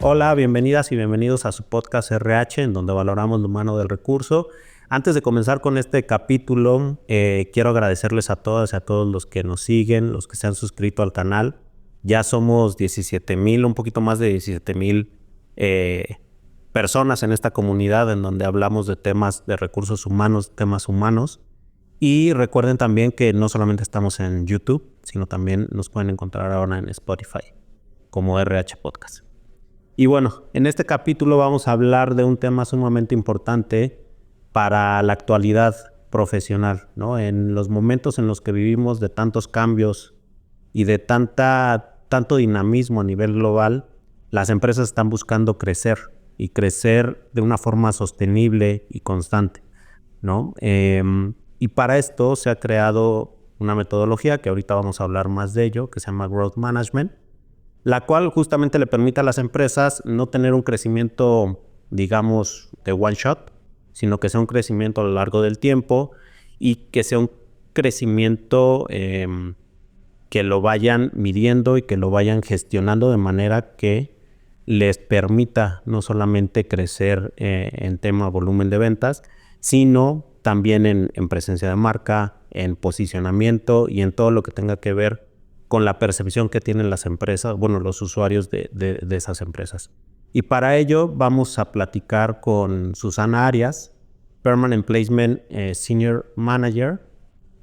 Hola, bienvenidas y bienvenidos a su podcast RH, en donde valoramos lo humano del recurso. Antes de comenzar con este capítulo, quiero agradecerles a todas y a todos los que nos siguen, los que se han suscrito al canal. Ya somos 17,000, un poquito más de 17,000 personas en esta comunidad en donde hablamos de temas de recursos humanos, temas humanos. Y recuerden también que no solamente estamos en YouTube, sino también nos pueden encontrar ahora en Spotify como RH Podcast. Y bueno, en este capítulo vamos a hablar de un tema sumamente importante para la actualidad profesional, ¿no? En los momentos en los que vivimos de tantos cambios y de tanto dinamismo a nivel global, las empresas están buscando crecer y crecer de una forma sostenible y constante, ¿no? Y para esto se ha creado una metodología que ahorita vamos a hablar más de ello, que se llama Growth Management, la cual justamente le permite a las empresas no tener un crecimiento, digamos, de one shot, sino que sea un crecimiento a lo largo del tiempo y que sea un crecimiento que lo vayan midiendo y que lo vayan gestionando de manera que les permita no solamente crecer en tema volumen de ventas, sino también en presencia de marca, en posicionamiento y en todo lo que tenga que ver con la percepción que tienen las empresas, bueno, los usuarios de esas empresas. Y para ello vamos a platicar con Susana Arias, Permanent Placement Senior Manager,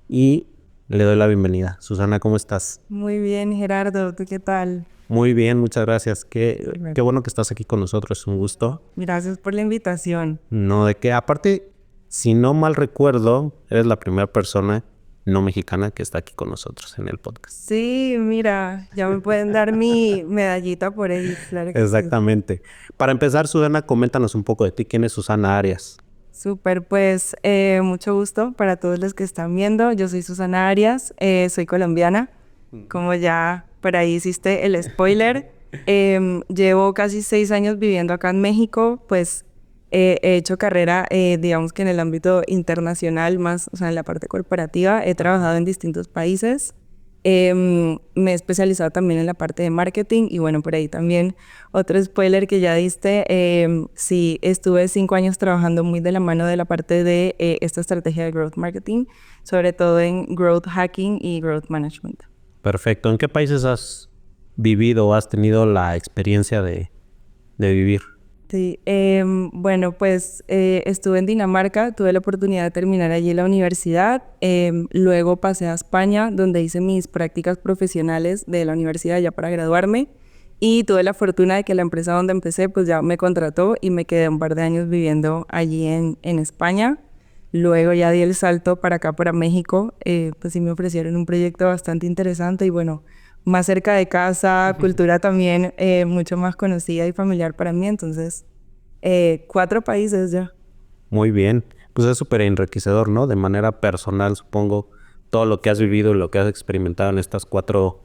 y le doy la bienvenida. Susana, ¿cómo estás? Muy bien, Gerardo, ¿tú qué tal? Muy bien, muchas gracias. Qué bueno que estás aquí con nosotros, es un gusto. Gracias por la invitación. No, de que aparte, si no mal recuerdo, eres la primera persona no mexicana que está aquí con nosotros en el podcast. Sí, mira, ya me pueden dar mi medallita por ahí, claro que Exactamente. Para empezar, Susana, coméntanos un poco de ti. ¿Quién es Susana Arias? Súper, pues mucho gusto para todos los que están viendo. Yo soy Susana Arias, soy colombiana, como ya por ahí hiciste el spoiler. Llevo casi 6 años viviendo acá en México, pues he hecho carrera, digamos que en el ámbito internacional, más, o sea, en la parte corporativa. He trabajado en distintos países. Me he especializado también en la parte de marketing y bueno, por ahí también otro spoiler que ya diste, sí, estuve 5 años trabajando muy de la mano de la parte de esta estrategia de growth marketing, sobre todo en growth hacking y growth management. Perfecto. ¿En qué países has vivido o has tenido la experiencia de vivir? Sí, bueno, pues estuve en Dinamarca, tuve la oportunidad de terminar allí la universidad, luego pasé a España, donde hice mis prácticas profesionales de la universidad ya para graduarme, y tuve la fortuna de que la empresa donde empecé pues ya me contrató y me quedé un par de años viviendo allí en España. Luego ya di el salto para acá, para México, pues sí me ofrecieron un proyecto bastante interesante y bueno, más cerca de casa, cultura también mucho más conocida y familiar para mí, entonces 4 países ya. Muy bien. Pues es súper enriquecedor, ¿no? De manera personal, supongo, todo lo que has vivido y lo que has experimentado en estas 4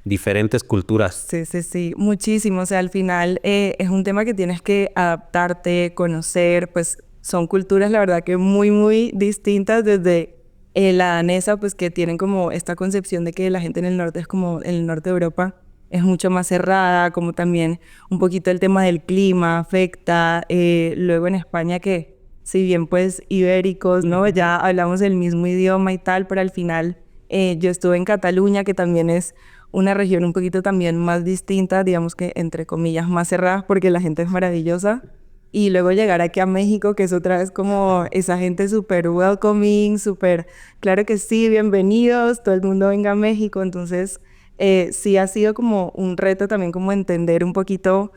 diferentes culturas. Sí, muchísimo, o sea, al final es un tema que tienes que adaptarte, conocer, pues son culturas la verdad que muy distintas desde la danesa, pues que tienen como esta concepción de que la gente en el norte es como en el norte de Europa, es mucho más cerrada, como también un poquito el tema del clima afecta, luego en España que si bien pues ibéricos, ¿no? Ya hablamos el mismo idioma y tal, pero al final yo estuve en Cataluña, que también es una región un poquito también más distinta, digamos que entre comillas más cerrada, porque la gente es maravillosa. Y luego llegar aquí a México, que es otra vez como esa gente súper welcoming, súper, claro que sí, bienvenidos, todo el mundo venga a México. Entonces, sí ha sido como un reto también como entender un poquito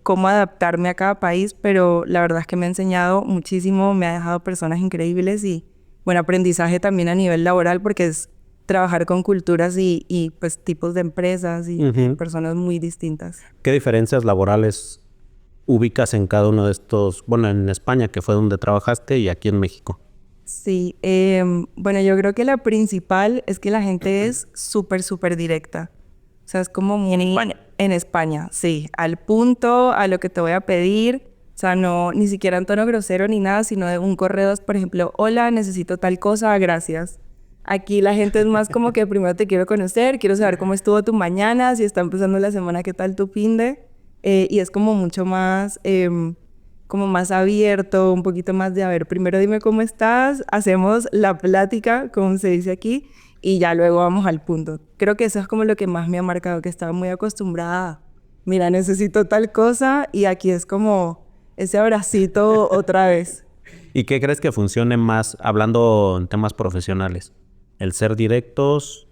cómo adaptarme a cada país, pero la verdad es que me ha enseñado muchísimo, me ha dejado personas increíbles y buen aprendizaje también a nivel laboral, porque es trabajar con culturas y pues tipos de empresas y personas muy distintas. ¿Qué diferencias laborales ubicas en cada uno de estos, bueno, en España, que fue donde trabajaste, y aquí en México? Sí, bueno, yo creo que la principal es que la gente es súper directa. O sea, es como muy en España, sí, al punto, a lo que te voy a pedir. O sea, no, ni siquiera en tono grosero ni nada, sino de un correo, por ejemplo, hola, necesito tal cosa, gracias. Aquí la gente es más como que primero te quiero conocer, quiero saber cómo estuvo tu mañana, si está empezando la semana, qué tal tu finde. y es como mucho más, como más abierto, un poquito más de, a ver, primero dime cómo estás, hacemos la plática, como se dice aquí, y ya luego vamos al punto. Creo que eso es como lo que más me ha marcado, que estaba muy acostumbrada a, mira, necesito tal cosa, y aquí es como ese abracito otra vez. ¿Y qué crees que funcione más hablando en temas profesionales? ¿El ser directos,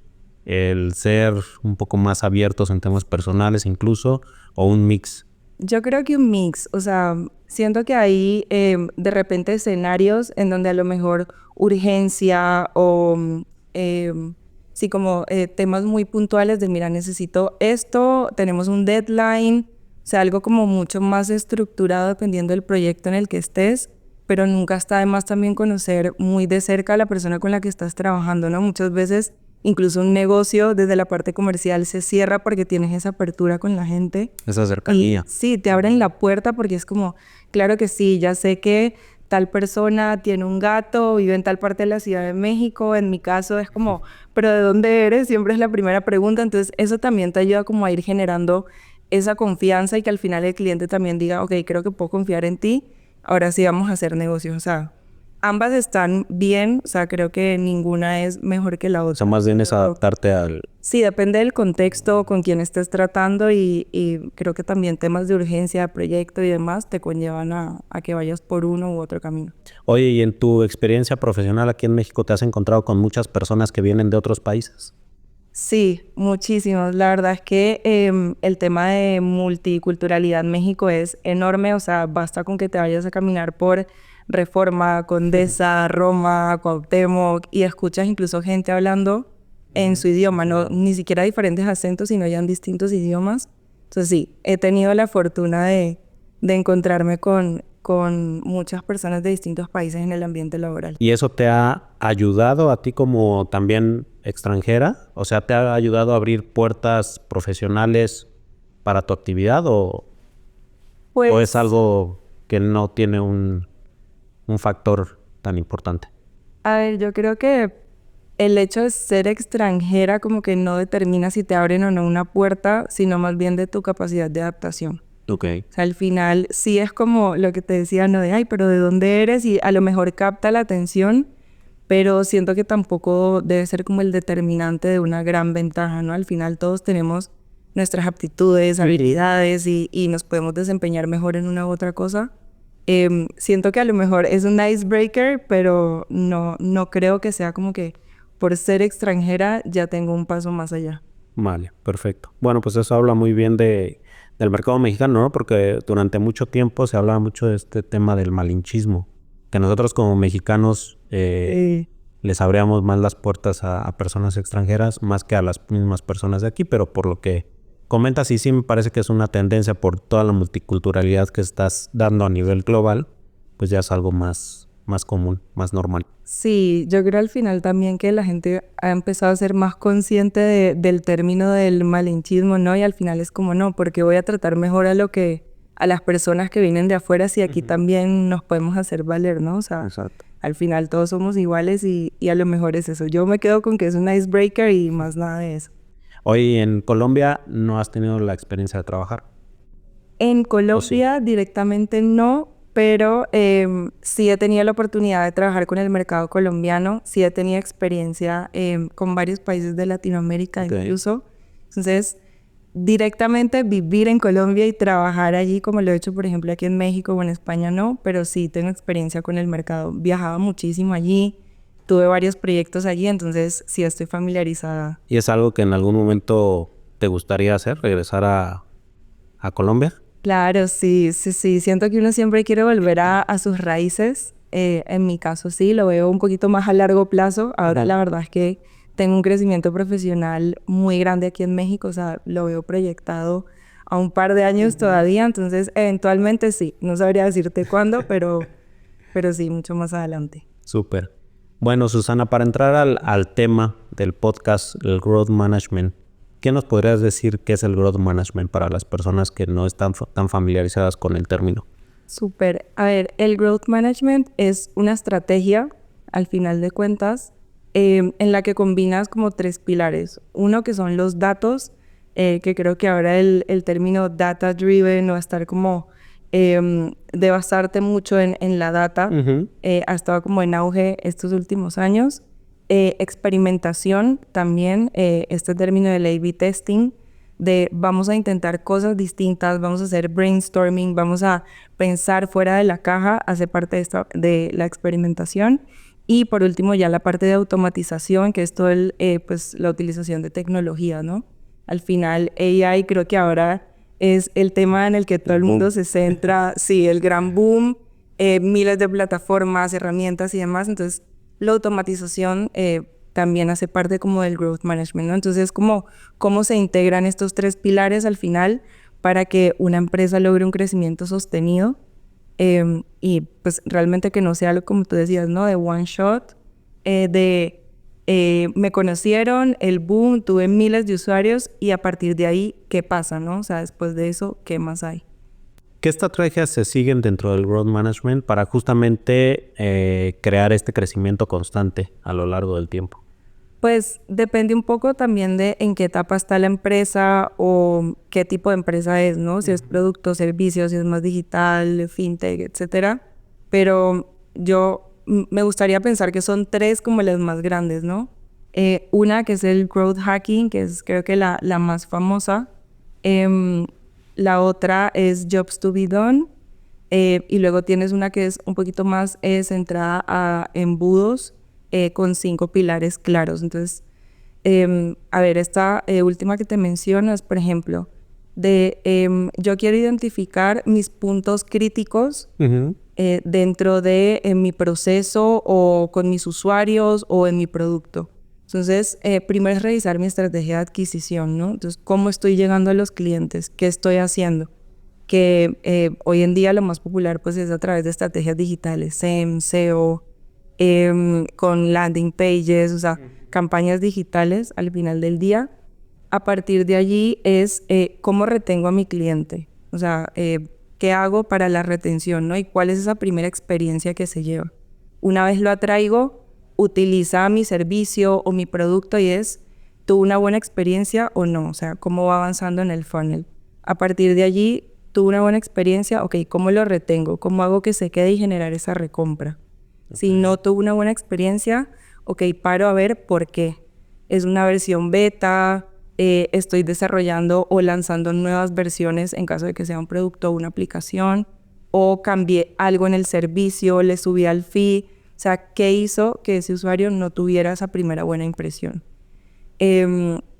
el ser un poco más abiertos en temas personales incluso, o un mix? Yo creo que un mix, o sea, siento que hay de repente escenarios en donde a lo mejor urgencia o sí como temas muy puntuales de mira, necesito esto, tenemos un deadline, o sea, algo como mucho más estructurado dependiendo del proyecto en el que estés, pero nunca está de más también conocer muy de cerca a la persona con la que estás trabajando, ¿no? Muchas veces incluso un negocio desde la parte comercial se cierra porque tienes esa apertura con la gente. Esa cercanía. Y sí, te abren la puerta porque es como, claro que sí, ya sé que tal persona tiene un gato, vive en tal parte de la Ciudad de México, en mi caso es como, pero ¿de dónde eres? Siempre es la primera pregunta, entonces eso también te ayuda como a ir generando esa confianza y que al final el cliente también diga, ok, creo que puedo confiar en ti, ahora sí vamos a hacer negocios, o sea, ambas están bien, o sea, creo que ninguna es mejor que la O otra. sea, más bien es adaptarte al... Sí, depende del contexto con quien estés tratando y creo que también temas de urgencia, de proyecto y demás te conllevan a que vayas por uno u otro camino. Oye, ¿y en tu experiencia profesional aquí en México te has encontrado con muchas personas que vienen de otros países? Sí, muchísimos. La verdad es que el tema de multiculturalidad en México es enorme, o sea, basta con que te vayas a caminar por Reforma, Condesa, Roma, Cuauhtémoc y escuchas incluso gente hablando en su idioma, no ni siquiera diferentes acentos, sino ya en distintos idiomas. Entonces sí, he tenido la fortuna de encontrarme con muchas personas de distintos países en el ambiente laboral. ¿Y eso te ha ayudado a ti como también extranjera? O sea, ¿te ha ayudado a abrir puertas profesionales para tu actividad o es Pues, algo que no tiene un factor tan importante? a ver, yo creo que el hecho de ser extranjera como que no determina si te abren o no una puerta, sino más bien de tu capacidad de adaptación. Ok. O sea, al final sí es como lo que te decía, no de, ay, pero ¿de dónde eres? Y a lo mejor capta la atención, pero siento que tampoco debe ser como el determinante de una gran ventaja, ¿no? Al final todos tenemos nuestras aptitudes, habilidades y nos podemos desempeñar mejor en una u otra cosa. Siento que a lo mejor es un icebreaker, pero no creo que sea como que por ser extranjera ya tengo un paso más allá. Vale, perfecto. Bueno, pues eso habla muy bien del mercado mexicano, ¿no? Porque durante mucho tiempo se hablaba mucho de este tema del malinchismo, que nosotros como mexicanos les abríamos más las puertas a personas extranjeras más que a las mismas personas de aquí, pero por lo que comentas, y sí me parece que es una tendencia por toda la multiculturalidad que estás dando a nivel global, pues ya es algo más común, más normal. Sí, yo creo al final también que la gente ha empezado a ser más consciente del término del malinchismo, ¿no? Y al final es como, no, porque voy a tratar mejor a las personas que vienen de afuera si aquí también nos podemos hacer valer, ¿no? O sea, Exacto. al final todos somos iguales y a lo mejor es eso. Yo me quedo con que es un icebreaker y más nada de eso. Hoy en Colombia no has tenido la experiencia de trabajar. En Colombia directamente no, pero sí he tenido la oportunidad de trabajar con el mercado colombiano, sí he tenido experiencia con varios países de Latinoamérica incluso. Entonces, directamente vivir en Colombia y trabajar allí, como lo he hecho, por ejemplo, aquí en México o en España, no, pero sí tengo experiencia con el mercado. Viajaba muchísimo allí, tuve varios proyectos allí, entonces sí estoy familiarizada. ¿Y es algo que en algún momento te gustaría hacer, regresar a Colombia? Claro, sí, sí, sí. Siento que uno siempre quiere volver a sus raíces. En mi caso sí, lo veo un poquito más a largo plazo. Ahora la verdad es que tengo un crecimiento profesional muy grande aquí en México, o sea, lo veo proyectado a un par de años todavía, entonces eventualmente sí. No sabría decirte cuándo, pero sí, mucho más adelante. Súper. Bueno, Susana, para entrar al tema del podcast, el Growth Management, ¿qué nos podrías decir qué es el Growth Management para las personas que no están tan familiarizadas con el término? Súper. A ver, el Growth Management es una estrategia, al final de cuentas, en la que combinas como tres pilares. Uno que son los datos, que creo que ahora el término data driven o estar como de basarte mucho en la data ha estado como en auge estos últimos años. Experimentación también, este término del A/B testing, de vamos a intentar cosas distintas, vamos a hacer brainstorming, vamos a pensar fuera de la caja, hace parte de la experimentación. Y por último ya la parte de automatización, que es todo pues la utilización de tecnología, ¿no? Al final AI creo que ahora es el tema en el que todo el mundo se centra, sí, el gran boom, miles de plataformas, herramientas y demás. Entonces la automatización también hace parte como del growth management, ¿no? Entonces, cómo se integran estos tres pilares al final para que una empresa logre un crecimiento sostenido y pues realmente que no sea algo como tú decías, ¿no? De one shot, me conocieron, el boom, tuve miles de usuarios y a partir de ahí, ¿qué pasa, no? O sea, después de eso, ¿qué más hay? ¿Qué estrategias se siguen dentro del growth management para justamente crear este crecimiento constante a lo largo del tiempo? Pues depende un poco también de en qué etapa está la empresa o qué tipo de empresa es, ¿no? Si es producto, servicios, si es más digital, fintech, etcétera. Pero me gustaría pensar que son tres como las más grandes, ¿no? Una que es el growth hacking, que es creo que la más famosa. La otra es jobs to be done. Y luego tienes una que es un poquito más centrada a embudos con 5 pilares claros. Entonces, a ver, esta última que te menciono es, por ejemplo, yo quiero identificar mis puntos críticos dentro de mi proceso o con mis usuarios o en mi producto. Entonces, primero es revisar mi estrategia de adquisición, ¿no? Entonces, ¿cómo estoy llegando a los clientes? ¿Qué estoy haciendo? Que hoy en día lo más popular pues es a través de estrategias digitales, SEM, SEO, con landing pages, o sea, campañas digitales al final del día. A partir de allí es cómo retengo a mi cliente, o sea, qué hago para la retención, ¿no? Y cuál es esa primera experiencia que se lleva. Una vez lo atraigo, utiliza mi servicio o mi producto y ¿tuvo una buena experiencia o no? O sea, cómo va avanzando en el funnel. A partir de allí, tuvo una buena experiencia, ok, ¿cómo lo retengo? ¿Cómo hago que se quede y generar esa recompra? Okay. Si no tuvo una buena experiencia, ok, paro a ver por qué. ¿Es una versión beta? ¿Estoy desarrollando o lanzando nuevas versiones en caso de que sea un producto o una aplicación? ¿O cambié algo en el servicio? ¿Le subí al fee? O sea, ¿qué hizo que ese usuario no tuviera esa primera buena impresión?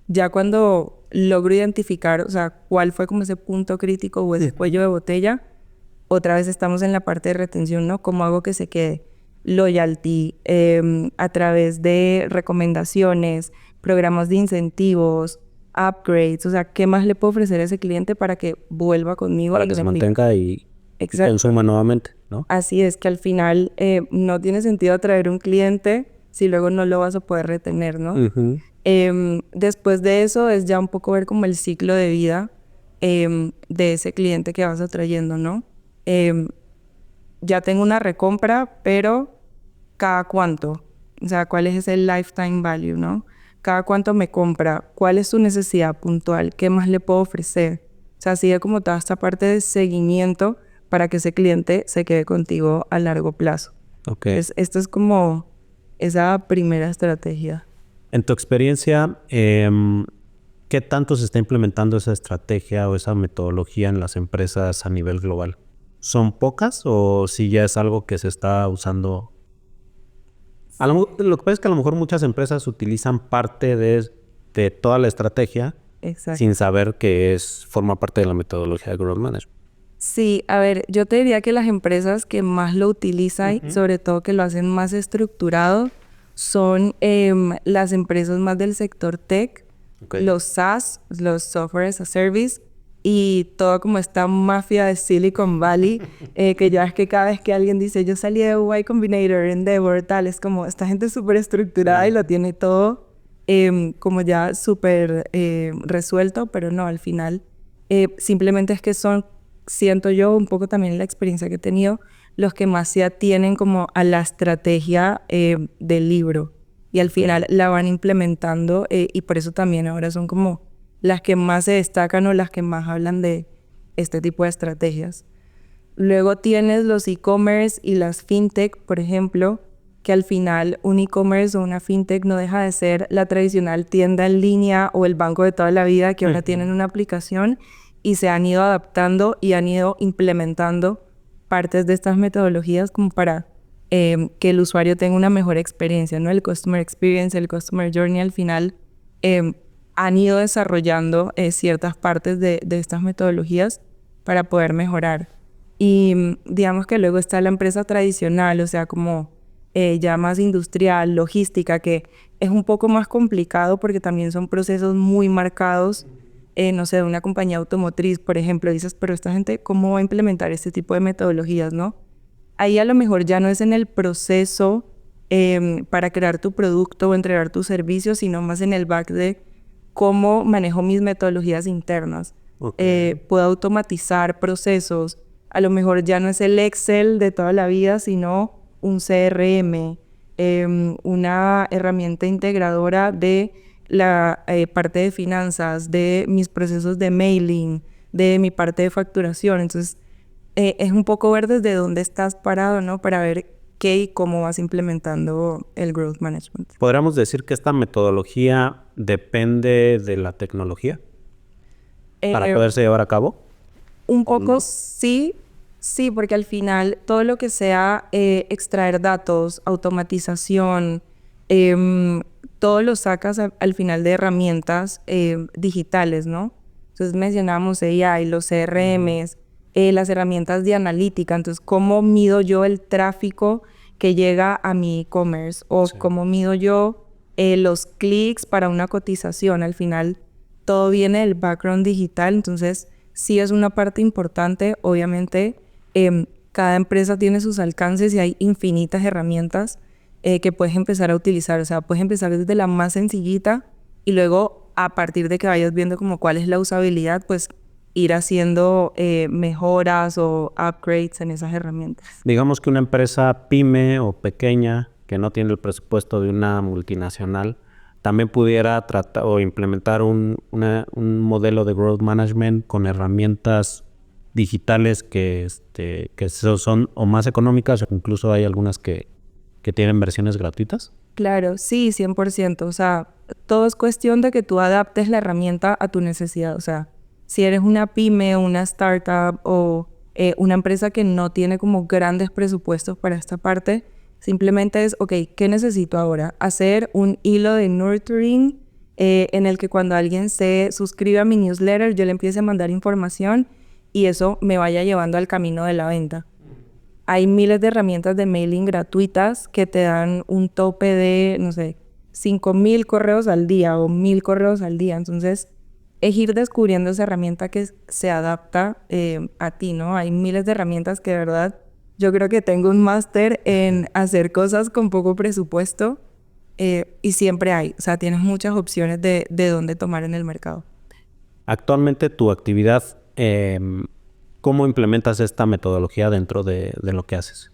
Ya cuando logro identificar, o sea, cuál fue como ese punto crítico o ese cuello de botella, otra vez estamos en la parte de retención, ¿no? ¿Cómo hago que se quede? Loyalty, a través de recomendaciones, programas de incentivos, upgrades, o sea, ¿qué más le puedo ofrecer a ese cliente para que vuelva conmigo? Para que se mantenga y consuma nuevamente, ¿no? Así es, que al final no tiene sentido atraer un cliente si luego no lo vas a poder retener, ¿no? Después de eso es ya un poco ver como el ciclo de vida de ese cliente que vas atrayendo, ¿no? Ya tengo una recompra, pero ¿cada cuánto? O sea, ¿cuál es ese lifetime value, no? ¿Cada cuánto me compra? ¿Cuál es su necesidad puntual? ¿Qué más le puedo ofrecer? O sea, sigue como toda esta parte de seguimiento para que ese cliente se quede contigo a largo plazo. Okay. Esto es como esa primera estrategia. En tu experiencia, ¿qué tanto se está implementando esa estrategia o esa metodología en las empresas a nivel global? ¿Son pocas o si ya es algo que se está usando? Lo que pasa es que a lo mejor muchas empresas utilizan parte de toda la estrategia. Exacto. Sin saber que forma parte de la metodología de Growth Management. Sí, a ver, yo te diría que las empresas que más lo utilizan, sobre todo que lo hacen más estructurado, son las empresas más del sector tech, los SaaS, los Software as a Service, y toda como esta mafia de Silicon Valley, que ya es que cada vez que alguien dice, yo salí de Y Combinator, Endeavor, tal, es como, esta gente es súper estructurada y lo tiene todo como ya súper resuelto, pero no, al final simplemente es que son, siento yo, un poco también la experiencia que he tenido, los que más se atienen como a la estrategia del libro y al final la van implementando y por eso también ahora son como las que más se destacan o las que más hablan de este tipo de estrategias. Luego tienes los e-commerce y las fintech, por ejemplo, que al final un e-commerce o una fintech no deja de ser la tradicional tienda en línea o el banco de toda la vida que ahora tienen una aplicación y se han ido adaptando y han ido implementando partes de estas metodologías como para que el usuario tenga una mejor experiencia, ¿no? El Customer Experience, el Customer Journey al final han ido desarrollando ciertas partes de estas metodologías para poder mejorar. Y digamos que luego está la empresa tradicional, o sea, como ya más industrial, logística, que es un poco más complicado porque también son procesos muy marcados, no sé, de una compañía automotriz, por ejemplo, dices, pero esta gente, ¿cómo va a implementar este tipo de metodologías, no? Ahí a lo mejor ya no es en el proceso para crear tu producto o entregar tu servicio, sino más en el back de cómo manejo mis metodologías internas. Puedo automatizar procesos. A lo mejor ya no es el Excel de toda la vida, sino un CRM, una herramienta integradora de la parte de finanzas, de mis procesos de mailing, de mi parte de facturación. Entonces, es un poco ver desde dónde estás parado, ¿no? Para ver qué y cómo vas implementando el growth management. ¿Podríamos decir que esta metodología depende de la tecnología para poderse llevar a cabo? Un poco sí, porque al final todo lo que sea extraer datos, automatización, todo lo sacas al final de herramientas digitales, ¿no? Entonces mencionábamos AI, los CRMs, las herramientas de analítica. Entonces, ¿cómo mido yo el tráfico que llega a mi e-commerce? O ¿cómo mido yo los clics para una cotización? Al final, todo viene del background digital. Entonces, sí es una parte importante. Obviamente, cada empresa tiene sus alcances y hay infinitas herramientas que puedes empezar a utilizar. O sea, puedes empezar desde la más sencillita y luego, a partir de que vayas viendo como cuál es la usabilidad, pues ir haciendo mejoras o upgrades en esas herramientas. Digamos que una empresa pyme o pequeña que no tiene el presupuesto de una multinacional también pudiera tratar o implementar un modelo de growth management con herramientas digitales que son o más económicas o incluso hay algunas que tienen versiones gratuitas. Claro, sí, 100%. O sea, todo es cuestión de que tú adaptes la herramienta a tu necesidad. O sea, si eres una pyme, una startup o una empresa que no tiene como grandes presupuestos para esta parte, simplemente es, ok, ¿qué necesito ahora? Hacer un hilo de nurturing en el que cuando alguien se suscribe a mi newsletter, yo le empiece a mandar información y eso me vaya llevando al camino de la venta. Hay miles de herramientas de mailing gratuitas que te dan un tope de, no sé, 5,000 correos al día o 1,000 correos al día. Entonces, es ir descubriendo esa herramienta que se adapta a ti, ¿no? Hay miles de herramientas que de verdad yo creo que tengo un máster en hacer cosas con poco presupuesto y siempre hay. O sea, tienes muchas opciones de dónde tomar en el mercado. Actualmente tu actividad, ¿cómo implementas esta metodología dentro de lo que haces?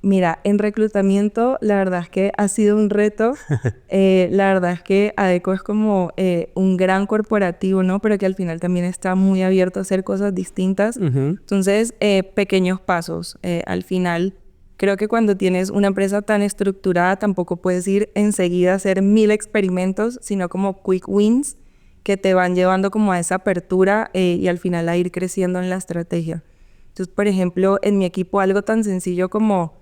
Mira, en reclutamiento la verdad es que ha sido un reto. La verdad es que Adecco es como un gran corporativo, ¿no? Pero que al final también está muy abierto a hacer cosas distintas. Entonces, pequeños pasos. Al final, creo que cuando tienes una empresa tan estructurada, tampoco puedes ir enseguida a hacer 1,000 experimentos, sino como quick wins que te van llevando como a esa apertura y al final a ir creciendo en la estrategia. Entonces, por ejemplo, en mi equipo algo tan sencillo como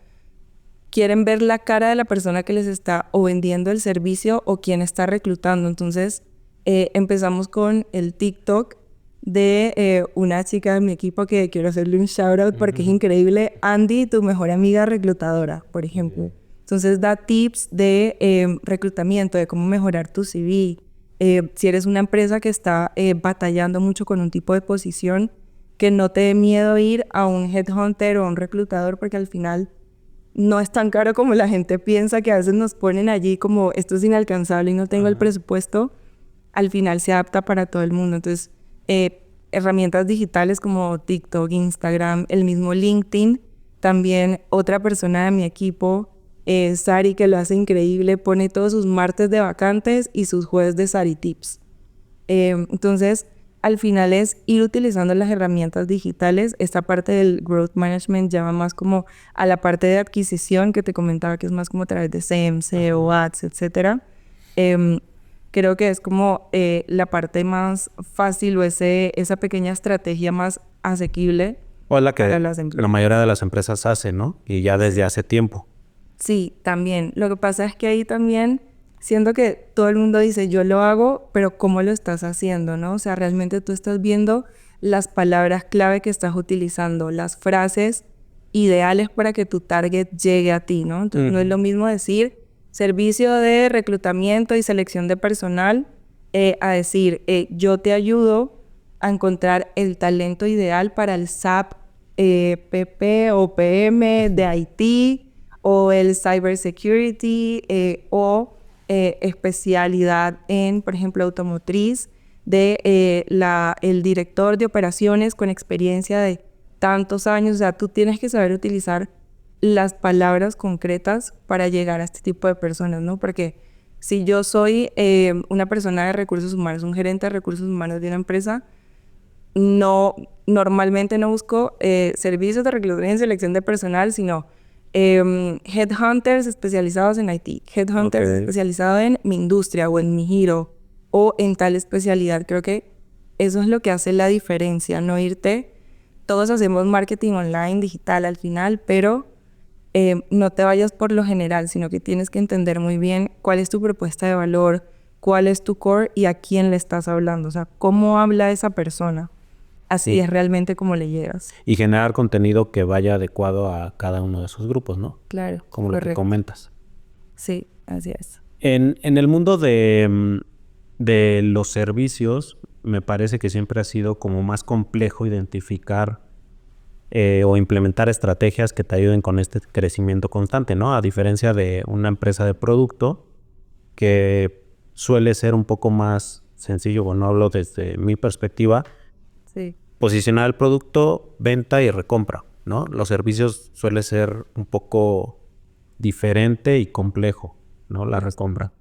quieren ver la cara de la persona que les está o vendiendo el servicio o quien está reclutando. Entonces, empezamos con el TikTok de una chica de mi equipo que quiero hacerle un shout out porque es increíble. Andy, tu mejor amiga reclutadora, por ejemplo. Entonces, da tips de reclutamiento, de cómo mejorar tu CV. Si eres una empresa que está batallando mucho con un tipo de posición, que no te dé miedo ir a un headhunter o a un reclutador porque al final no es tan caro como la gente piensa, que a veces nos ponen allí como esto es inalcanzable y no tengo el presupuesto. Al final se adapta para todo el mundo. Entonces, herramientas digitales como TikTok, Instagram, el mismo LinkedIn. También otra persona de mi equipo, Sari, que lo hace increíble, pone todos sus martes de vacantes y sus jueves de Sari Tips. Entonces, al final es ir utilizando las herramientas digitales. Esta parte del growth management llama más como a la parte de adquisición que te comentaba, que es más como a través de SEM, SEO, Ads, etcétera. Creo que es como la parte más fácil o esa pequeña estrategia más asequible O la que para las empresas. la mayoría de las empresas hace, ¿no? Y ya desde hace tiempo. Sí, también. Lo que pasa es que ahí también siento que todo el mundo dice, yo lo hago, pero ¿cómo lo estás haciendo, no? O sea, realmente tú estás viendo las palabras clave que estás utilizando, las frases ideales para que tu target llegue a ti, ¿no? Entonces, no es lo mismo decir servicio de reclutamiento y selección de personal a decir, yo te ayudo a encontrar el talento ideal para el SAP PP o PM de IT o el cybersecurity o especialidad en, por ejemplo, automotriz de el director de operaciones con experiencia de tantos años. O sea, tú tienes que saber utilizar las palabras concretas para llegar a este tipo de personas, ¿no? Porque si yo soy una persona de recursos humanos, un gerente de recursos humanos de una empresa, normalmente no busco servicios de reclutamiento y selección de personal, sino headhunters especializados en IT, headhunters especializados en mi industria o en mi giro o en tal especialidad. Creo que eso es lo que hace la diferencia, no irte. Todos hacemos marketing online, digital al final, pero no te vayas por lo general, sino que tienes que entender muy bien cuál es tu propuesta de valor, cuál es tu core y a quién le estás hablando. O sea, cómo habla esa persona. Así es realmente como le llegas. Y generar contenido que vaya adecuado a cada uno de esos grupos, ¿no? Claro, como lo que comentas. Sí, así es. En el mundo de los servicios, me parece que siempre ha sido como más complejo identificar o implementar estrategias que te ayuden con este crecimiento constante, ¿no? A diferencia de una empresa de producto que suele ser un poco más sencillo, bueno, hablo desde mi perspectiva, Sí. posicionar el producto, venta y recompra, ¿no? Los servicios suele ser un poco diferente y complejo, ¿no? La recompra.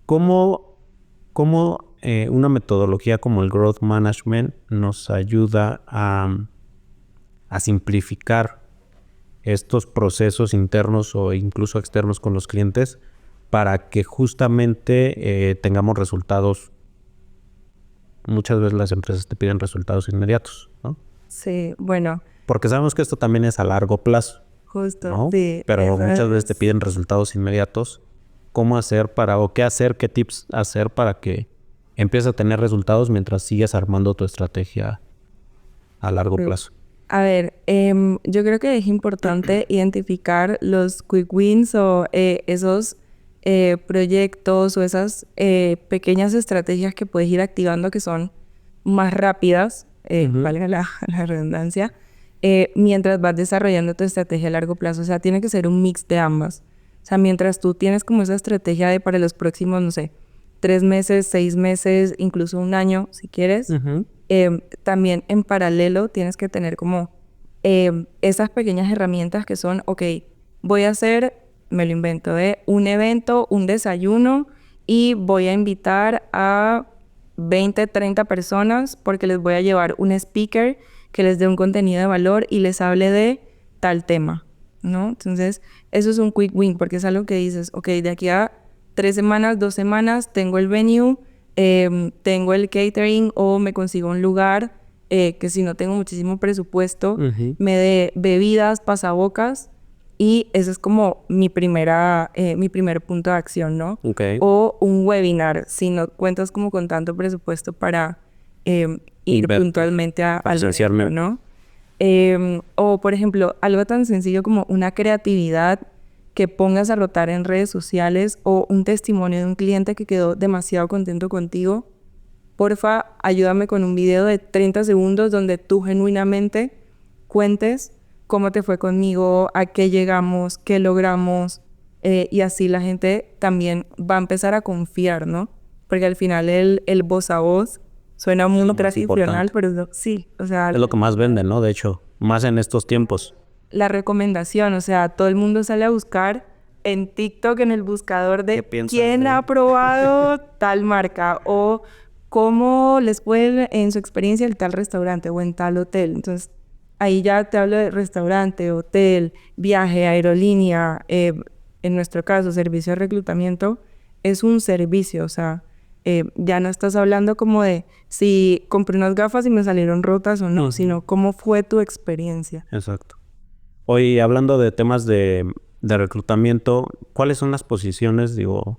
¿Cómo una metodología como el Growth Management nos ayuda a simplificar estos procesos internos o incluso externos con los clientes para que justamente tengamos resultados? Muchas veces las empresas te piden resultados inmediatos, ¿no? Sí, bueno. Porque sabemos que esto también es a largo plazo. Justo, ¿no? sí. Pero muchas veces te piden resultados inmediatos. ¿Cómo hacer qué tips hacer para que empieces a tener resultados mientras sigues armando tu estrategia a largo plazo? A ver, yo creo que es importante identificar los quick wins o esos proyectos o esas pequeñas estrategias que puedes ir activando que son más rápidas, valga la redundancia, mientras vas desarrollando tu estrategia a largo plazo. O sea, tiene que ser un mix de ambas. O sea, mientras tú tienes como esa estrategia de para los próximos, no sé, 3 meses, 6 meses, incluso un año, si quieres, también en paralelo tienes que tener como esas pequeñas herramientas que son, ok, voy a hacer, me lo invento, un evento, un desayuno y voy a invitar a 20, 30 personas porque les voy a llevar un speaker que les dé un contenido de valor y les hable de tal tema, ¿no? Entonces, eso es un quick win porque es algo que dices, ok, de aquí a 3 semanas, 2 semanas, tengo el venue, tengo el catering o me consigo un lugar que si no tengo muchísimo presupuesto, me dé bebidas, pasabocas y ese es como mi primer punto de acción, ¿no? Okay. O un webinar, si no cuentas como con tanto presupuesto para ir puntualmente al evento, ¿no? O, por ejemplo, algo tan sencillo como una creatividad que pongas a rotar en redes sociales o un testimonio de un cliente que quedó demasiado contento contigo. Porfa, ayúdame con un video de 30 segundos donde tú genuinamente cuentes cómo te fue conmigo, a qué llegamos, qué logramos, y así la gente también va a empezar a confiar, ¿no? Porque al final el voz a voz suena muy tradicional, pero sí, o sea... Es lo que más vende, ¿no? De hecho, más en estos tiempos. La recomendación, o sea, todo el mundo sale a buscar en TikTok, en el buscador de quién ha probado tal marca o ¿cómo les fue en su experiencia en tal restaurante o en tal hotel? Entonces, ahí ya te hablo de restaurante, hotel, viaje, aerolínea, en nuestro caso, servicio de reclutamiento, es un servicio, o sea, ya no estás hablando como de si compré unas gafas y me salieron rotas o no, sino cómo fue tu experiencia. Exacto. Hoy, hablando de temas de reclutamiento, ¿cuáles son las posiciones, digo,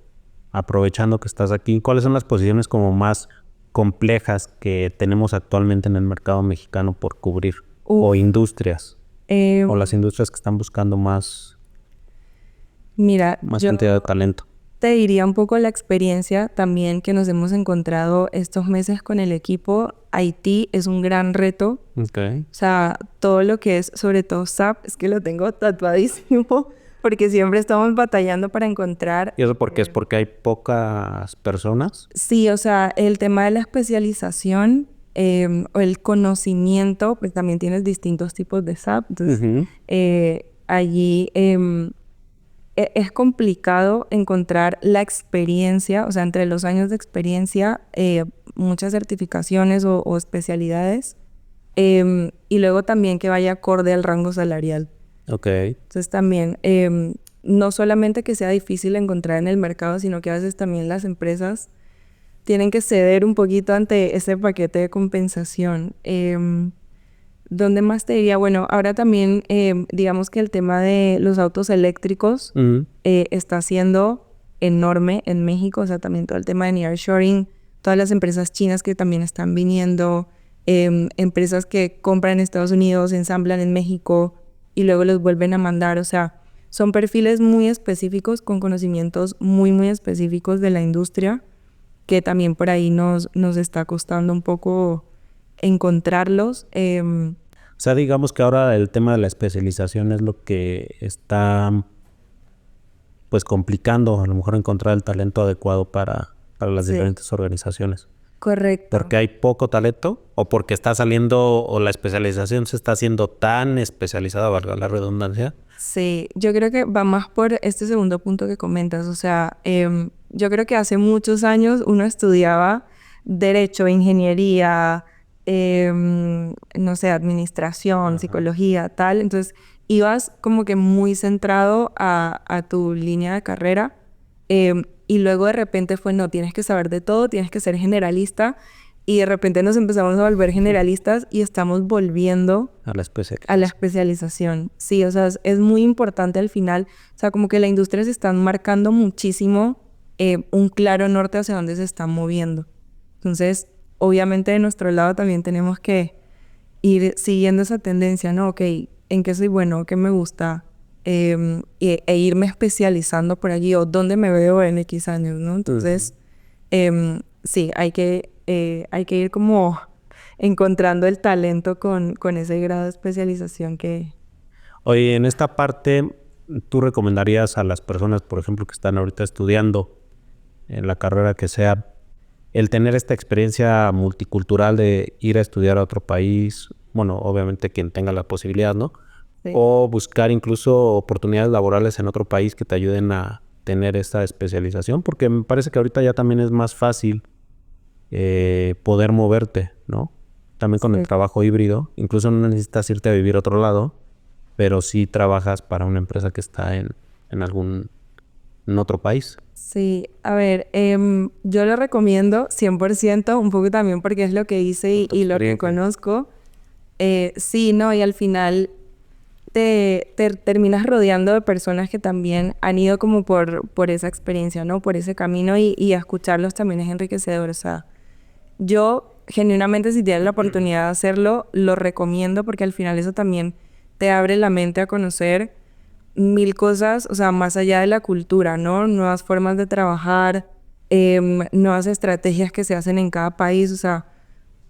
aprovechando que estás aquí, cuáles son las posiciones como más complejas que tenemos actualmente en el mercado mexicano por cubrir? O industrias, o las industrias que están buscando más Mira, yo cantidad de talento. te diría un poco la experiencia también que nos hemos encontrado estos meses con el equipo. Haití es un gran reto. Okay. O sea, todo lo que es, sobre todo SAP, es que lo tengo tatuadísimo, porque siempre estamos batallando para encontrar. ¿Y eso por qué? ¿Es porque hay pocas personas? Sí, o sea, el tema de la especialización o el conocimiento, pues también tienes distintos tipos de SAP. Entonces, allí es complicado encontrar la experiencia, o sea, entre los años de experiencia, muchas certificaciones o especialidades, y luego también que vaya acorde al rango salarial. Ok. Entonces también, no solamente que sea difícil encontrar en el mercado, sino que a veces también las empresas tienen que ceder un poquito ante ese paquete de compensación. ¿Dónde más te diría? Bueno, ahora también, digamos que el tema de los autos eléctricos está siendo enorme en México, o sea, también todo el tema de nearshoring, todas las empresas chinas que también están viniendo, empresas que compran en Estados Unidos, ensamblan en México y luego los vuelven a mandar, o sea, son perfiles muy específicos con conocimientos muy, muy específicos de la industria que también por ahí nos está costando un poco encontrarlos. O sea, digamos que ahora el tema de la especialización es lo que está pues complicando a lo mejor encontrar el talento adecuado para las diferentes organizaciones. Correcto. ¿Porque hay poco talento o porque está saliendo o la especialización se está haciendo tan especializada, valga la redundancia? Sí, yo creo que va más por este segundo punto que comentas. O sea, yo creo que hace muchos años uno estudiaba derecho, ingeniería, no sé, administración, psicología, tal. Entonces, ibas como que muy centrado a tu línea de carrera. Y luego de repente fue, no, tienes que saber de todo, tienes que ser generalista. Y de repente nos empezamos a volver generalistas y estamos volviendo a la especialización. Sí, o sea, es muy importante al final. O sea, como que la industria se está marcando muchísimo un claro norte hacia dónde se está moviendo. Entonces, obviamente de nuestro lado también tenemos que ir siguiendo esa tendencia, ¿no? Ok, ¿en qué soy bueno? ¿Qué me gusta? E irme especializando por allí o dónde me veo en X años, ¿no? Entonces, sí, hay que ir como encontrando el talento con ese grado de especialización que... Oye, en esta parte, ¿tú recomendarías a las personas, por ejemplo, que están ahorita estudiando en la carrera que sea, el tener esta experiencia multicultural de ir a estudiar a otro país? Bueno, obviamente quien tenga la posibilidad, ¿no? Sí. O buscar incluso oportunidades laborales en otro país que te ayuden a tener esta especialización, porque me parece que ahorita ya también es más fácil poder moverte, ¿no? También con el trabajo híbrido, incluso no necesitas irte a vivir a otro lado, pero sí trabajas para una empresa que está en otro país. Sí, a ver, yo lo recomiendo 100%, un poco también porque es lo que hice y lo que conozco. Sí, ¿no? Y al final te terminas rodeando de personas que también han ido como por esa experiencia, ¿no? Por ese camino y a escucharlos también es enriquecedor. O sea, yo genuinamente si tienes la oportunidad de hacerlo, lo recomiendo porque al final eso también te abre la mente a conocer mil cosas, o sea, más allá de la cultura, ¿no? Nuevas formas de trabajar, nuevas estrategias que se hacen en cada país, o sea,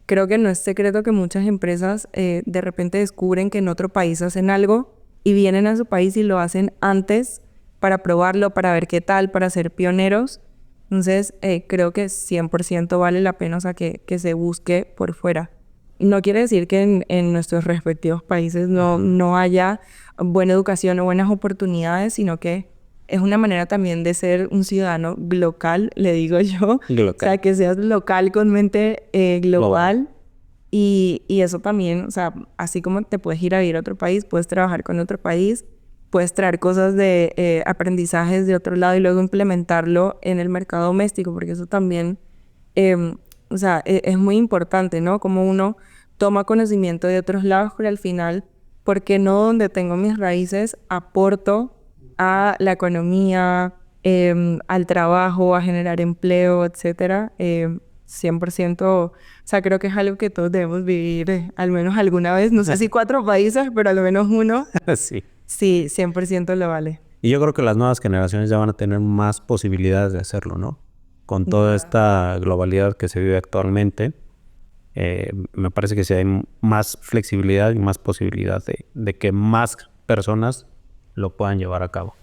creo que no es secreto que muchas empresas de repente descubren que en otro país hacen algo y vienen a su país y lo hacen antes para probarlo, para ver qué tal, para ser pioneros. Entonces, creo que 100% vale la pena, o sea, que se busque por fuera. No quiere decir que en nuestros respectivos países no haya buena educación o buenas oportunidades, sino que es una manera también de ser un ciudadano local, le digo yo. Local. O sea, que seas local con mente global. Y eso también, o sea, así como te puedes ir a vivir a otro país, puedes trabajar con otro país, puedes traer cosas de aprendizajes de otro lado y luego implementarlo en el mercado doméstico, porque eso también, o sea, es muy importante, ¿no? Como uno toma conocimiento de otros lados, pero al final, ¿por qué no donde tengo mis raíces aporto a la economía, al trabajo, a generar empleo, etcétera? 100%, o sea, creo que es algo que todos debemos vivir al menos alguna vez. No sé si 4 países, pero al menos uno. Sí. Sí, 100% lo vale. Y yo creo que las nuevas generaciones ya van a tener más posibilidades de hacerlo, ¿no? Con toda esta globalidad que se vive actualmente, me parece que sí hay más flexibilidad y más posibilidad de que más personas lo puedan llevar a cabo.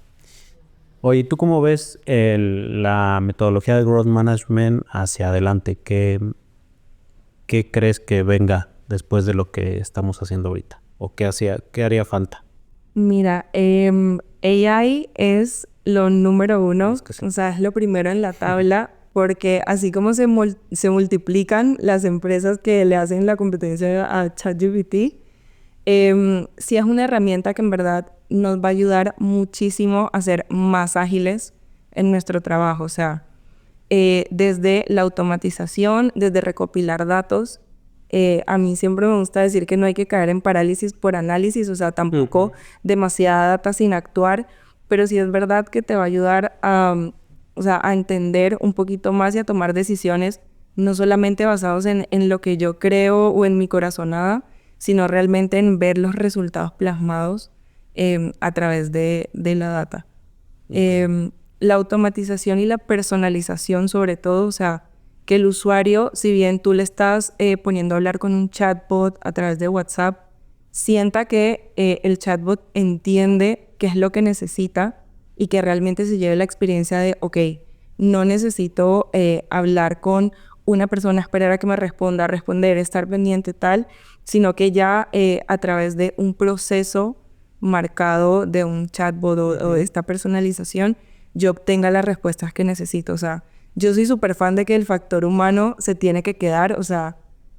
Oye, ¿tú cómo ves la metodología de Growth Management hacia adelante? ¿Qué crees que venga después de lo que estamos haciendo ahorita? ¿O qué haría falta? Mira, AI es lo número uno, Es que sí. o sea, es lo primero en la tabla, porque así como se multiplican las empresas que le hacen la competencia a ChatGPT, sí es una herramienta que en verdad nos va a ayudar muchísimo a ser más ágiles en nuestro trabajo, o sea, desde la automatización, desde recopilar datos. A mí siempre me gusta decir que no hay que caer en parálisis por análisis, o sea, tampoco demasiada data sin actuar, pero sí es verdad que te va a ayudar o sea, a entender un poquito más y a tomar decisiones, no solamente basados en lo que yo creo o en mi corazonada, sino realmente en ver los resultados plasmados a través de la data. La automatización y la personalización sobre todo, o sea, que el usuario, si bien tú le estás poniendo a hablar con un chatbot a través de WhatsApp, sienta que el chatbot entiende qué es lo que necesita y que realmente se lleve la experiencia de, ok, no necesito hablar con una persona, esperar a que me responda, responder, estar pendiente tal, sino que ya a través de un proceso marcado de un chatbot o de esta personalización, yo obtenga las respuestas que necesito. O sea, yo soy súper fan de que el factor humano se tiene que quedar, o sea,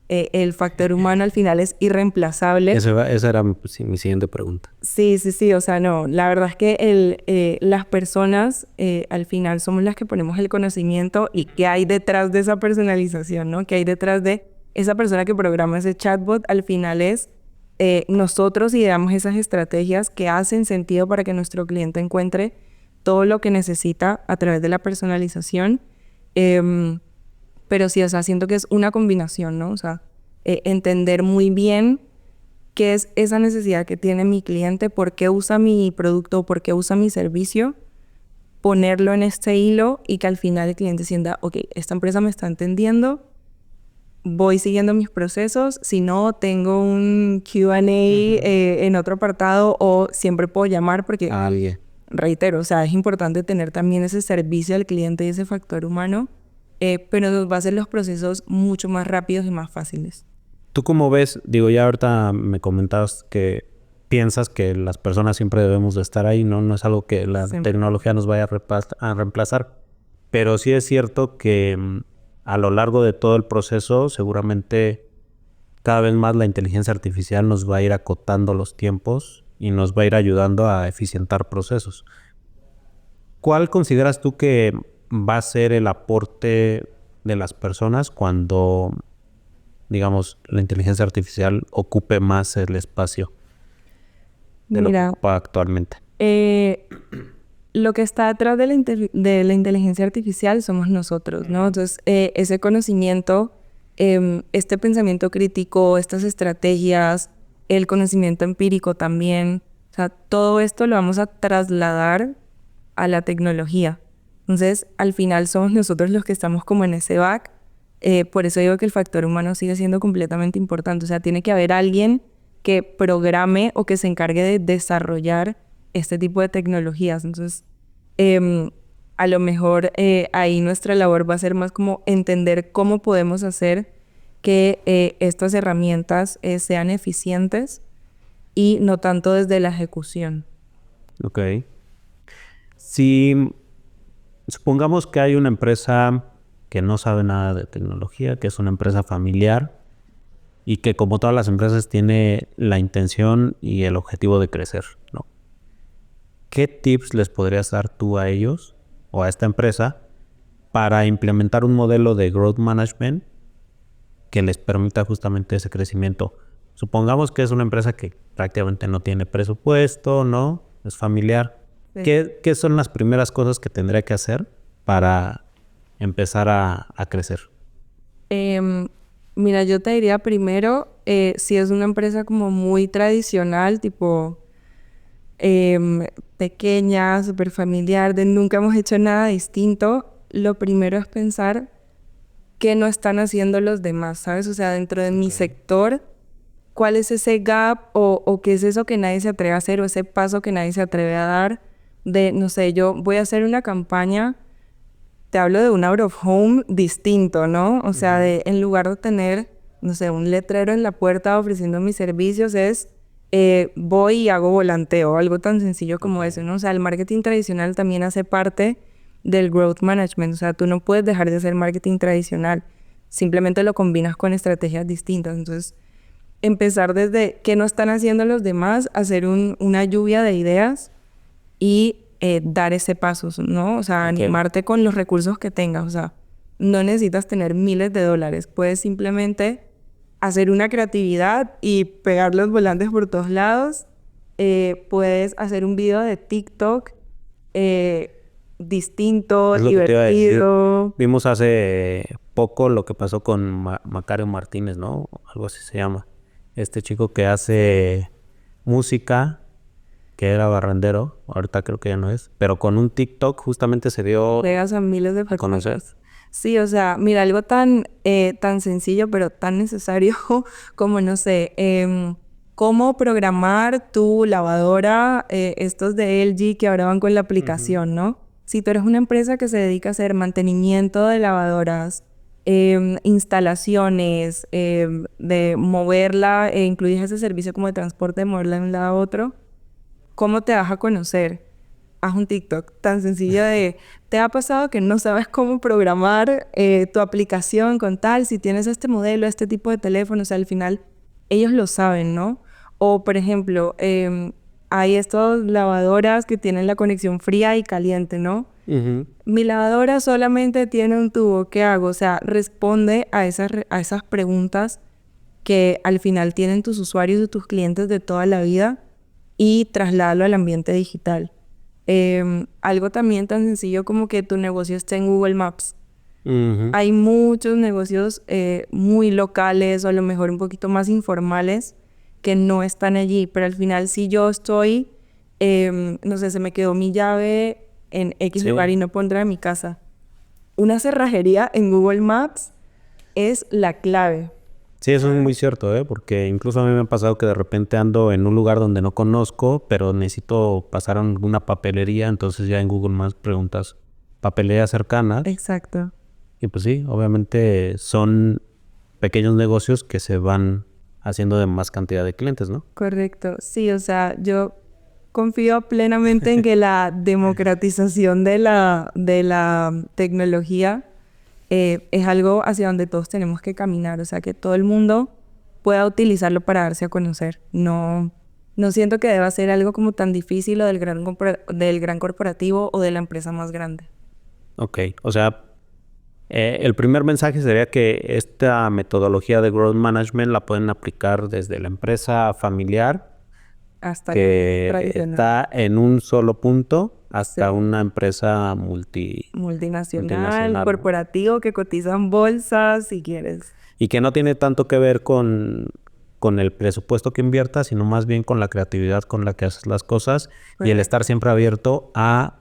el factor humano al final es irreemplazable. Esa era mi siguiente pregunta. Sí, o sea, no, la verdad es que las personas al final somos las que ponemos el conocimiento y qué hay detrás de esa personalización, ¿no? ¿Qué hay detrás de esa persona que programa ese chatbot? Al final es nosotros ideamos esas estrategias que hacen sentido para que nuestro cliente encuentre todo lo que necesita a través de la personalización. Pero sí, o sea, siento que es una combinación, ¿no? O sea, entender muy bien qué es esa necesidad que tiene mi cliente, por qué usa mi producto, por qué usa mi servicio, ponerlo en este hilo y que al final el cliente sienta, ok, esta empresa me está entendiendo, voy siguiendo mis procesos, si no, tengo un Q&A en otro apartado o siempre puedo llamar porque, Alguien. reitero, o sea, es importante tener también ese servicio al cliente y ese factor humano, pero nos va a hacer los procesos mucho más rápidos y más fáciles. ¿Tú cómo ves? Digo, ya ahorita me comentabas que piensas que las personas siempre debemos de estar ahí, ¿no? No es algo que la tecnología nos vaya a reemplazar. Pero sí es cierto que a lo largo de todo el proceso, seguramente cada vez más la inteligencia artificial nos va a ir acotando los tiempos y nos va a ir ayudando a eficientar procesos. ¿Cuál consideras tú que va a ser el aporte de las personas cuando, digamos, la inteligencia artificial ocupe más el espacio de lo que ocupa actualmente? Lo que está detrás de la inteligencia artificial somos nosotros, ¿no? Entonces, ese conocimiento, este pensamiento crítico, estas estrategias, el conocimiento empírico también, o sea, todo esto lo vamos a trasladar a la tecnología. Entonces, al final somos nosotros los que estamos como en ese back. Por eso digo que el factor humano sigue siendo completamente importante. O sea, tiene que haber alguien que programe o que se encargue de desarrollar este tipo de tecnologías. Entonces, a lo mejor ahí nuestra labor va a ser más como entender cómo podemos hacer que estas herramientas sean eficientes y no tanto desde la ejecución. Ok. Si supongamos que hay una empresa que no sabe nada de tecnología, que es una empresa familiar y que como todas las empresas tiene la intención y el objetivo de crecer, ¿no? ¿Qué tips les podrías dar tú a ellos o a esta empresa para implementar un modelo de growth management que les permita justamente ese crecimiento? Supongamos que es una empresa que prácticamente no tiene presupuesto, ¿no? Es familiar. Sí. ¿Qué son las primeras cosas que tendría que hacer para empezar a crecer? Mira, yo te diría primero, si es una empresa como muy tradicional, tipo pequeña, súper familiar, de nunca hemos hecho nada distinto, lo primero es pensar qué no están haciendo los demás, ¿sabes? O sea, dentro de mi sector, ¿cuál es ese gap o qué es eso que nadie se atreve a hacer o ese paso que nadie se atreve a dar? De, no sé, yo voy a hacer una campaña, te hablo de un out of home distinto, ¿no? O sea, de en lugar de tener, no sé, un letrero en la puerta ofreciendo mis servicios, es voy y hago volanteo, algo tan sencillo como eso, ¿no? O sea, el marketing tradicional también hace parte del growth management. O sea, tú no puedes dejar de hacer marketing tradicional, simplemente lo combinas con estrategias distintas. Entonces, empezar desde qué no están haciendo los demás, hacer una lluvia de ideas y dar ese paso, ¿no? O sea, animarte con los recursos que tengas. O sea, no necesitas tener miles de dólares. Puedes simplemente hacer una creatividad y pegar los volantes por todos lados. Puedes hacer un video de TikTok distinto, Es lo que te iba a decir. divertido. Vimos hace poco lo que pasó con Macario Martínez, ¿no? Algo así se llama. Este chico que hace música, que era barrendero, ahorita creo que ya no es, pero con un TikTok justamente se dio Llegas a miles de a conocer. personas. Sí, o sea, mira, algo tan sencillo, pero tan necesario como, no sé, cómo programar tu lavadora, estos de LG que ahora van con la aplicación, ¿no? Si tú eres una empresa que se dedica a hacer mantenimiento de lavadoras, instalaciones, de moverla, incluyes ese servicio como de transporte, de moverla de un lado a otro, ¿cómo te vas a conocer? Haz un TikTok tan sencillo de, ¿te ha pasado que no sabes cómo programar tu aplicación con tal? Si tienes este modelo, este tipo de teléfono, o sea, al final ellos lo saben, ¿no? O, por ejemplo, hay estas lavadoras que tienen la conexión fría y caliente, ¿no? Mi lavadora solamente tiene un tubo, ¿qué hago? O sea, responde a esas preguntas que al final tienen tus usuarios y tus clientes de toda la vida y trasládalo al ambiente digital. Algo también tan sencillo como que tu negocio esté en Google Maps. Hay muchos negocios muy locales o a lo mejor un poquito más informales que no están allí, pero al final si yo estoy, no sé, se me quedó mi llave en X lugar y no puedo entrar a mi casa. Una cerrajería en Google Maps es la clave. Sí, eso es muy cierto, porque incluso a mí me ha pasado que de repente ando en un lugar donde no conozco, pero necesito pasar a alguna papelería, entonces ya en Google Maps preguntas papelerías cercanas. Exacto. Y pues sí, obviamente son pequeños negocios que se van haciendo de más cantidad de clientes, ¿no? Correcto. Sí, o sea, yo confío plenamente en que la democratización de la tecnología es algo hacia donde todos tenemos que caminar. O sea, que todo el mundo pueda utilizarlo para darse a conocer. No siento que deba ser algo como tan difícil o del gran corporativo o de la empresa más grande. Ok, o sea, el primer mensaje sería que esta metodología de growth management la pueden aplicar desde la empresa familiar Hasta que tradicional. está en un solo punto hasta una empresa Multinacional, ¿no? corporativo, que cotiza en bolsas, si quieres. Y que no tiene tanto que ver con el presupuesto que inviertas, sino más bien con la creatividad con la que haces las cosas y el estar siempre abierto a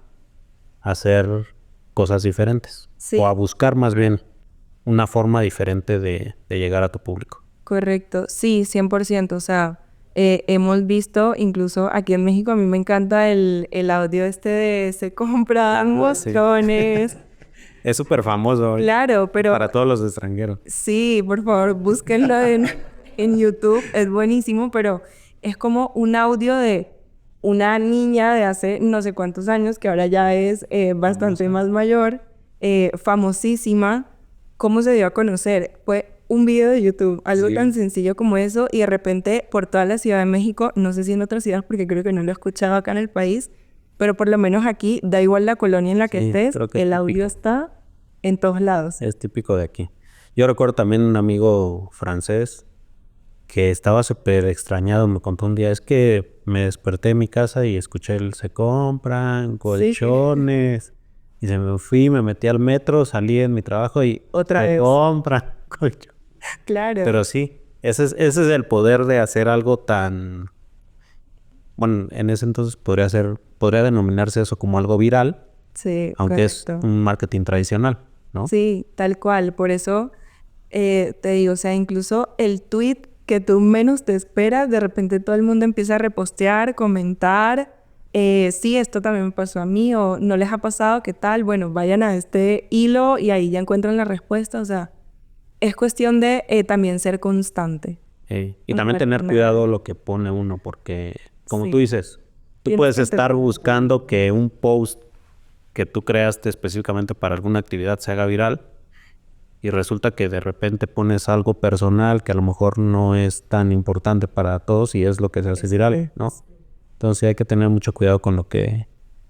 hacer cosas diferentes. Sí. O a buscar más bien una forma diferente de llegar a tu público. Correcto, sí, 100%. O sea, hemos visto, incluso aquí en México, a mí me encanta el audio este de se compran mostrones. Es súper famoso. Claro, pero para todos los extranjeros. sí, por favor, búsquenlo en YouTube, es buenísimo, pero es como un audio de una niña de hace no sé cuántos años, que ahora ya es bastante más mayor, famosísima. ¿Cómo se dio a conocer? Fue un video de YouTube, algo tan sencillo como eso, y de repente por toda la Ciudad de México, no sé si en otras ciudades porque creo que no lo he escuchado acá en el país, pero por lo menos aquí, da igual la colonia en la que estés, creo que es el típico. audio está en todos lados. Es típico de aquí. Yo recuerdo también un amigo francés que estaba súper extrañado. Me contó un día, es que me desperté en mi casa y escuché el se compran Sí, colchones. Y se me fui, me metí al metro, salí en mi trabajo y otra se vez. compran colchones. Claro. Pero sí, ese es el poder de hacer algo tan... Bueno, en ese entonces podría denominarse eso como algo viral, Sí, aunque es correcto. un marketing tradicional, ¿no? Sí, tal cual. Por eso te digo, o sea, incluso el tweet que tú menos te esperas, de repente todo el mundo empieza a repostear, comentar. Sí, esto también me pasó a mí, o no les ha pasado, ¿qué tal? Bueno, vayan a este hilo y ahí ya encuentran la respuesta. O sea, es cuestión de también ser constante. Y No también tener perder. cuidado lo que pone uno, porque como tú Sí, dices, tú tienes puedes que estar entender. buscando que un post que tú creaste específicamente para alguna actividad se haga viral y resulta que de repente pones algo personal que a lo mejor no es tan importante para todos y es lo que se hace viral, ¿no? Entonces hay que tener mucho cuidado con lo que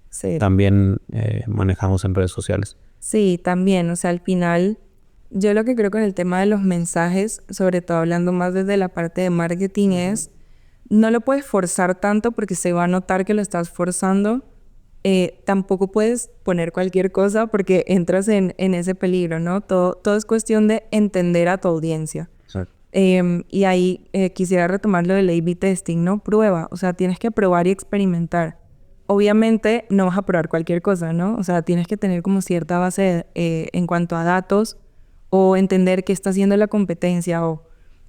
Sí. también manejamos en redes sociales. Sí, también, o sea, al final, yo lo que creo con el tema de los mensajes, sobre todo hablando más desde la parte de marketing, es, no lo puedes forzar tanto porque se va a notar que lo estás forzando. Tampoco puedes poner cualquier cosa porque entras en ese peligro, ¿no? Todo es cuestión de entender a tu audiencia. Exacto. Y ahí quisiera retomar lo del A/B testing, ¿no? Prueba, o sea, tienes que probar y experimentar. Obviamente no vas a probar cualquier cosa, ¿no? O sea, tienes que tener como cierta base en cuanto a datos o entender qué está haciendo la competencia o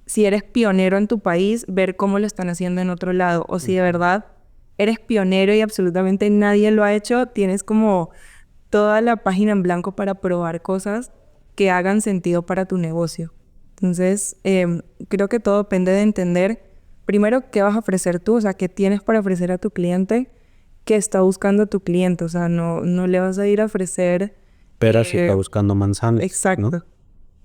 si eres pionero en tu país, ver cómo lo están haciendo en otro lado o si de verdad eres pionero y absolutamente nadie lo ha hecho, tienes como toda la página en blanco para probar cosas que hagan sentido para tu negocio. Entonces, creo que todo depende de entender, primero, qué vas a ofrecer tú, o sea, qué tienes para ofrecer a tu cliente, qué está buscando tu cliente, o sea, no le vas a ir a ofrecer... Pero si está buscando manzanas, ¿no? Exacto.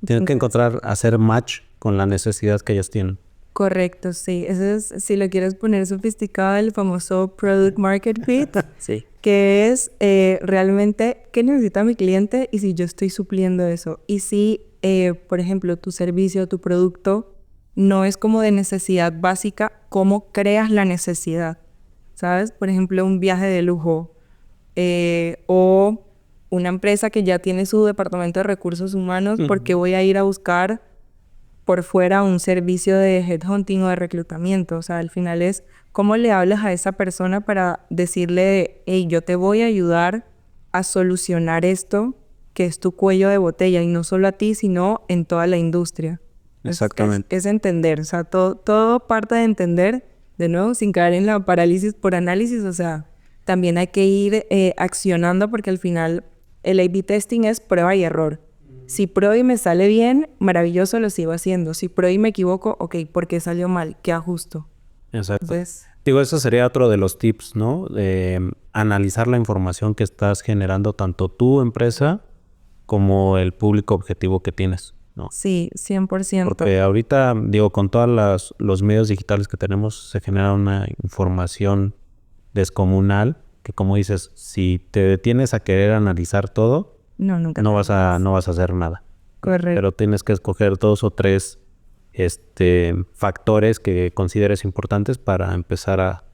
Tienes que Entonces, hacer match con la necesidad que ellos tienen. correcto, sí. Ese es, si lo quieres poner sofisticado, el famoso Product Market Fit, Sí. que es realmente qué necesita mi cliente y si yo estoy supliendo eso. Y si, por ejemplo, tu servicio o tu producto no es como de necesidad básica, ¿cómo creas la necesidad? ¿Sabes? Por ejemplo, un viaje de lujo o una empresa que ya tiene su departamento de recursos humanos, ¿por qué voy a ir a buscar por fuera un servicio de headhunting o de reclutamiento? O sea, al final es cómo le hablas a esa persona para decirle, hey, yo te voy a ayudar a solucionar esto que es tu cuello de botella, y no solo a ti, sino en toda la industria. Exactamente. Es entender, o sea, todo parte de entender, de nuevo, sin caer en la parálisis por análisis, o sea, también hay que ir accionando porque al final el A/B testing es prueba y error. Si pruebo y me sale bien, maravilloso, lo sigo haciendo. Si pruebo y me equivoco, ok, ¿por qué salió mal? ¿Qué ajusto? Exacto. Entonces, Digo, eso sería otro de los tips, ¿no? De analizar la información que estás generando, tanto tu empresa como el público objetivo que tienes, ¿no? sí, 100%. Porque ahorita, digo, con todos los medios digitales que tenemos, se genera una información descomunal que, como dices, si te detienes a querer analizar todo, No, nunca. no vas a hacer nada. Correcto. Pero tienes que escoger 2 o 3 factores que consideres importantes para empezar a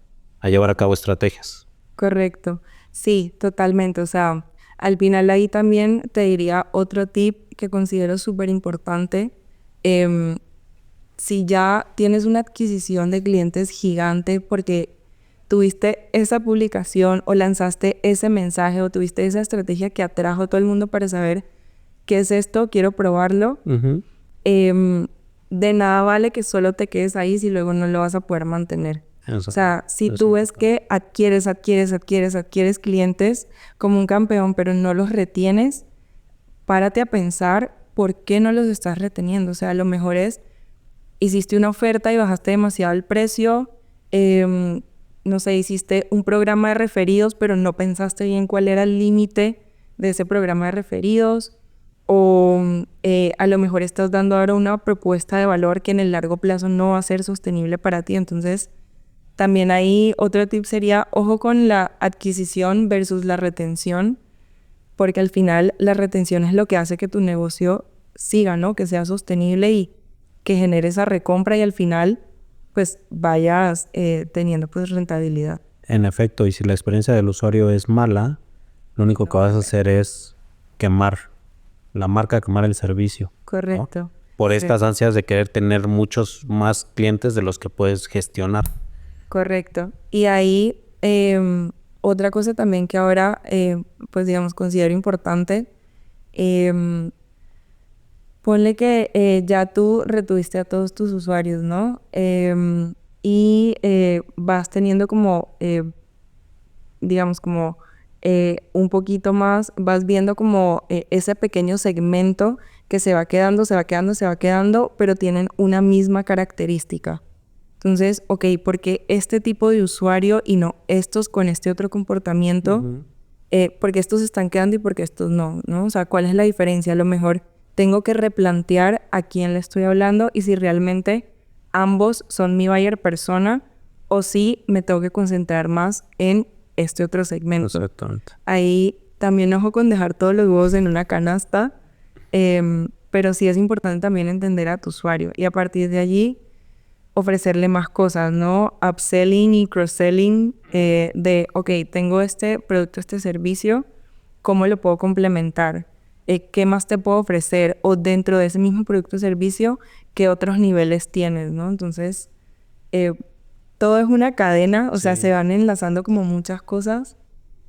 llevar a cabo estrategias. Correcto. Sí, totalmente. O sea, al final ahí también te diría otro tip que considero súper importante. Si ya tienes una adquisición de clientes gigante porque tuviste esa publicación o lanzaste ese mensaje o tuviste esa estrategia que atrajo a todo el mundo para saber qué es esto, quiero probarlo, de nada vale que solo te quedes ahí si luego no lo vas a poder mantener. Eso, O sea, si eso es tú ves importante. que adquieres clientes como un campeón, pero no los retienes, párate a pensar por qué no los estás reteniendo. O sea, a lo mejor es, hiciste una oferta y bajaste demasiado el precio, no sé, hiciste un programa de referidos, pero no pensaste bien cuál era el límite de ese programa de referidos, o a lo mejor estás dando ahora una propuesta de valor que en el largo plazo no va a ser sostenible para ti. Entonces, también ahí otro tip sería, ojo con la adquisición versus la retención, porque al final la retención es lo que hace que tu negocio siga, ¿no? Que sea sostenible y que genere esa recompra y al final pues vayas teniendo pues rentabilidad. En efecto, y si la experiencia del usuario es mala, lo único que vas a hacer es quemar la marca, quemar el servicio, ¿no? Correcto. Por estas ansias de querer tener muchos más clientes de los que puedes gestionar. Correcto. Y ahí otra cosa también que ahora pues digamos considero importante, ponle que ya tú retuviste a todos tus usuarios, ¿no? Y vas teniendo como digamos, como un poquito más, vas viendo como ese pequeño segmento que se va quedando, se va quedando, se va quedando, pero tienen una misma característica. Entonces, ok, ¿por qué este tipo de usuario y no estos con este otro comportamiento? Porque estos se están quedando y porque estos no, ¿no? O sea, ¿cuál es la diferencia? A lo mejor tengo que replantear a quién le estoy hablando y si realmente ambos son mi buyer persona o si me tengo que concentrar más en este otro segmento. Exactamente. Ahí también ojo con dejar todos los huevos en una canasta, pero sí es importante también entender a tu usuario y a partir de allí ofrecerle más cosas, ¿no? Upselling y cross-selling ok, tengo este producto, este servicio, ¿cómo lo puedo complementar? ¿Qué más te puedo ofrecer? O dentro de ese mismo producto o servicio, ¿qué otros niveles tienes, no? Entonces, todo es una cadena, o sea, se van enlazando como muchas cosas,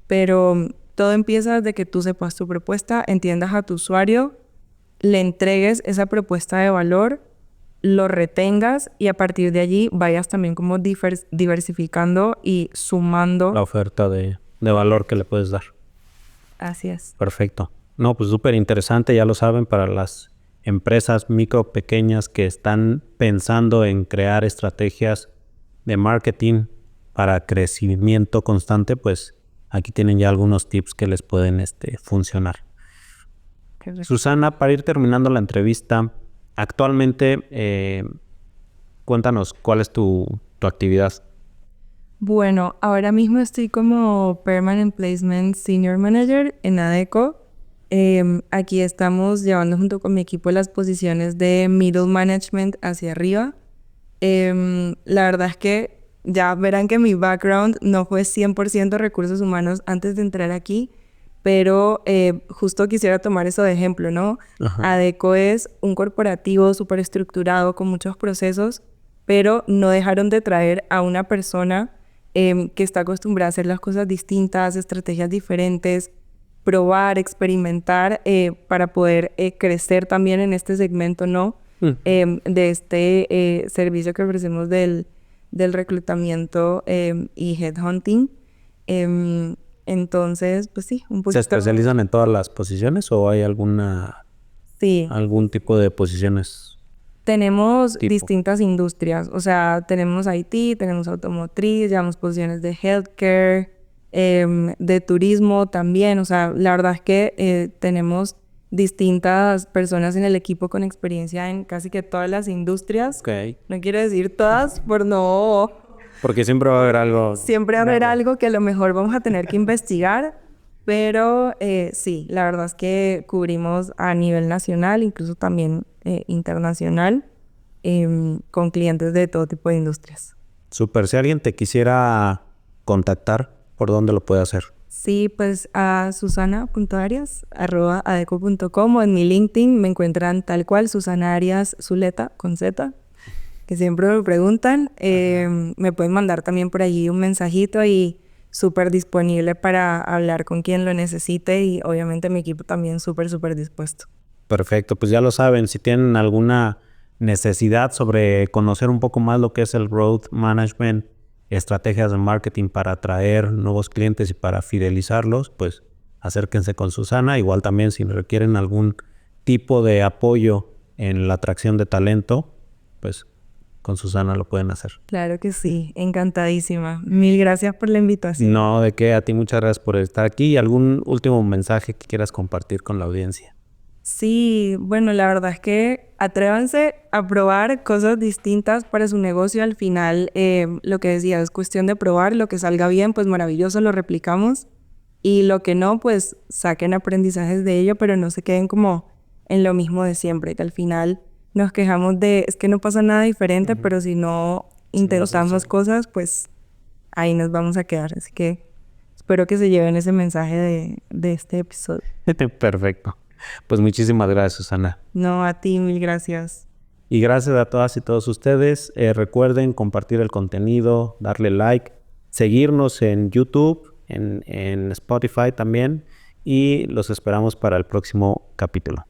pero todo empieza desde que tú sepas tu propuesta, entiendas a tu usuario, le entregues esa propuesta de valor, lo retengas y a partir de allí vayas también como diversificando y sumando. La oferta de valor que le puedes dar. Así es. Perfecto. No, pues súper interesante, ya lo saben, para las empresas micro, pequeñas que están pensando en crear estrategias de marketing para crecimiento constante, pues aquí tienen ya algunos tips que les pueden funcionar. Susana, para ir terminando la entrevista, actualmente cuéntanos cuál es tu actividad. Bueno, ahora mismo estoy como Permanent Placement Senior Manager en Adecco. Aquí estamos llevando junto con mi equipo las posiciones de Middle Management hacia arriba. La verdad es que ya verán que mi background no fue 100% recursos humanos antes de entrar aquí, pero justo quisiera tomar eso de ejemplo, ¿no? Ajá. Adecco es un corporativo súper estructurado con muchos procesos, pero no dejaron de traer a una persona que está acostumbrada a hacer las cosas distintas, estrategias diferentes, probar, experimentar para poder crecer también en este segmento, ¿no? De este servicio que ofrecemos del reclutamiento y headhunting. Entonces, pues sí, un poquito. ¿Se especializan en todas las posiciones o hay Sí. algún tipo de posiciones? Tenemos Tipo. distintas industrias, o sea, tenemos IT, tenemos automotriz, llevamos posiciones de healthcare, de turismo también, o sea, la verdad es que tenemos distintas personas en el equipo con experiencia en casi que todas las industrias. Ok. No quiero decir todas, por no... Porque siempre va a haber algo. Siempre va a haber algo que a lo mejor vamos a tener que investigar, pero sí, la verdad es que cubrimos a nivel nacional, incluso también internacional, con clientes de todo tipo de industrias. Súper. Si alguien te quisiera contactar, ¿por dónde lo puede hacer? Sí, pues a susana.arias@adecco.com o en mi LinkedIn me encuentran tal cual, Susana Arias Zuleta con Z, que siempre me preguntan. Me pueden mandar también por allí un mensajito y súper disponible para hablar con quien lo necesite y obviamente mi equipo también súper dispuesto. Perfecto, pues ya lo saben, si tienen alguna necesidad sobre conocer un poco más lo que es el growth management, estrategias de marketing para atraer nuevos clientes y para fidelizarlos, pues acérquense con Susana. Igual también si requieren algún tipo de apoyo en la atracción de talento, pues con Susana lo pueden hacer. Claro que sí, encantadísima. Mil gracias por la invitación. No, de qué, a ti muchas gracias por estar aquí. ¿Algún último mensaje que quieras compartir con la audiencia? Sí, bueno, la verdad es que atrévanse a probar cosas distintas para su negocio. Al final, lo que decía, es cuestión de probar. Lo que salga bien, pues maravilloso, lo replicamos. Y lo que no, pues saquen aprendizajes de ello, pero no se queden como en lo mismo de siempre, que al final nos quejamos de, es que no pasa nada diferente, pero si no intentamos cosas, pues ahí nos vamos a quedar. Así que espero que se lleven ese mensaje de este episodio. Perfecto. Pues muchísimas gracias, Susana. No, a ti, mil gracias. Y gracias a todas y todos ustedes. Recuerden compartir el contenido, darle like, seguirnos en YouTube, en Spotify también. Y los esperamos para el próximo capítulo.